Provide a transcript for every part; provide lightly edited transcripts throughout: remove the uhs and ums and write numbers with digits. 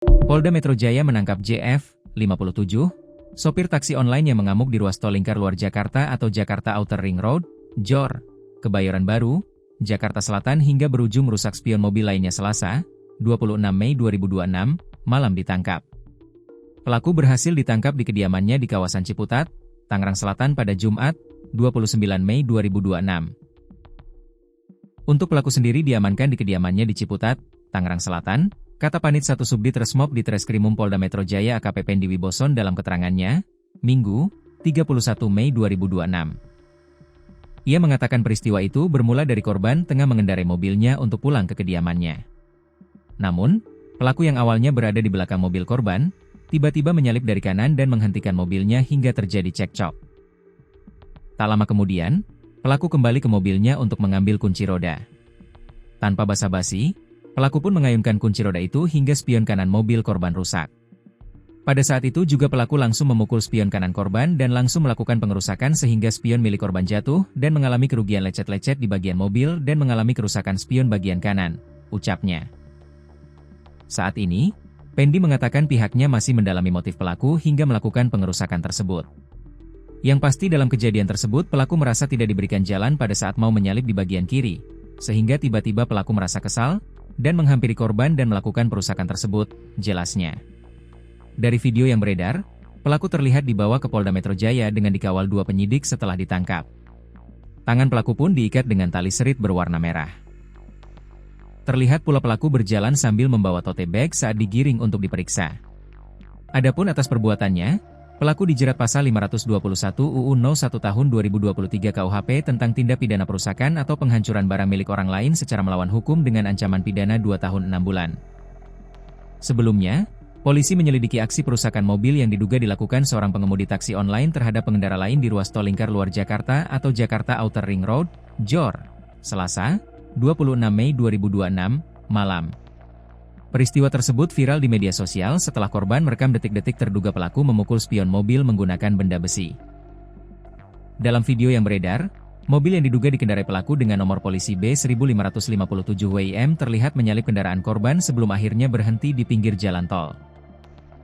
Polda Metro Jaya menangkap JF, 57, sopir taksi online yang mengamuk di ruas tol lingkar luar Jakarta atau Jakarta Outer Ring Road, JOR, Kebayoran Baru, Jakarta Selatan hingga berujung merusak spion mobil lainnya Selasa, 26 Mei 2026, malam ditangkap. Pelaku berhasil ditangkap di kediamannya di kawasan Ciputat, Tangerang Selatan pada Jumat, 29 Mei 2026. Untuk pelaku sendiri diamankan di kediamannya di Ciputat, Tangerang Selatan, kata Panit 1 Subdit Resmob di Treskrimum Polda Metro Jaya AKP Pendi Wiboson dalam keterangannya, Minggu, 31 Mei 2026. Ia mengatakan peristiwa itu bermula dari korban tengah mengendarai mobilnya untuk pulang ke kediamannya. Namun, pelaku yang awalnya berada di belakang mobil korban, tiba-tiba menyalip dari kanan dan menghentikan mobilnya hingga terjadi cekcok. Tak lama kemudian, pelaku kembali ke mobilnya untuk mengambil kunci roda. Tanpa basa-basi, pelaku pun mengayunkan kunci roda itu hingga spion kanan mobil korban rusak. Pada saat itu juga pelaku langsung memukul spion kanan korban dan langsung melakukan pengerusakan sehingga spion milik korban jatuh dan mengalami kerugian lecet-lecet di bagian mobil dan mengalami kerusakan spion bagian kanan, ucapnya. Saat ini, Pendi mengatakan pihaknya masih mendalami motif pelaku hingga melakukan pengerusakan tersebut. Yang pasti dalam kejadian tersebut pelaku merasa tidak diberikan jalan pada saat mau menyalip di bagian kiri, sehingga tiba-tiba pelaku merasa kesal dan menghampiri korban dan melakukan perusakan tersebut, jelasnya. Dari video yang beredar, pelaku terlihat dibawa ke Polda Metro Jaya dengan dikawal 2 penyidik setelah ditangkap. Tangan pelaku pun diikat dengan tali serit berwarna merah. Terlihat pula pelaku berjalan sambil membawa tote bag saat digiring untuk diperiksa. Adapun atas perbuatannya, pelaku dijerat pasal 521 UU No. 1 Tahun 2023 KUHP tentang tindak pidana perusakan atau penghancuran barang milik orang lain secara melawan hukum dengan ancaman pidana 2 tahun 6 bulan. Sebelumnya, polisi menyelidiki aksi perusakan mobil yang diduga dilakukan seorang pengemudi taksi online terhadap pengendara lain di ruas tol lingkar luar Jakarta atau Jakarta Outer Ring Road, JOR, Selasa, 26 Mei 2026, malam. Peristiwa tersebut viral di media sosial setelah korban merekam detik-detik terduga pelaku memukul spion mobil menggunakan benda besi. Dalam video yang beredar, mobil yang diduga dikendarai pelaku dengan nomor polisi B1557 WIM terlihat menyalip kendaraan korban sebelum akhirnya berhenti di pinggir jalan tol.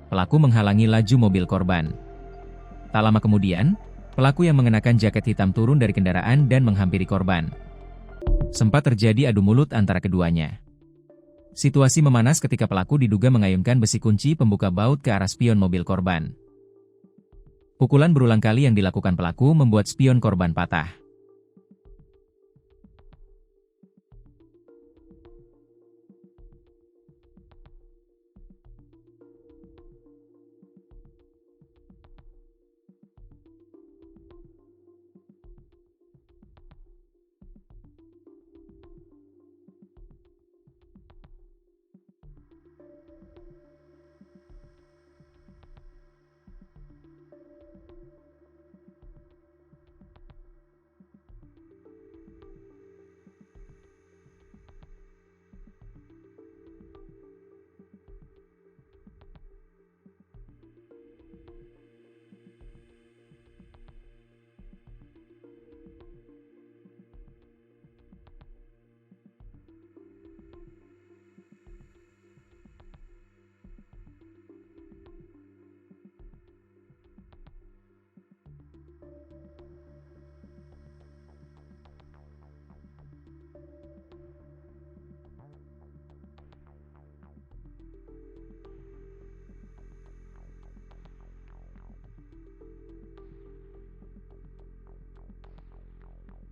Pelaku menghalangi laju mobil korban. Tak lama kemudian, pelaku yang mengenakan jaket hitam turun dari kendaraan dan menghampiri korban. Sempat terjadi adu mulut antara keduanya. Situasi memanas ketika pelaku diduga mengayunkan besi kunci pembuka baut ke arah spion mobil korban. Pukulan berulang kali yang dilakukan pelaku membuat spion korban patah.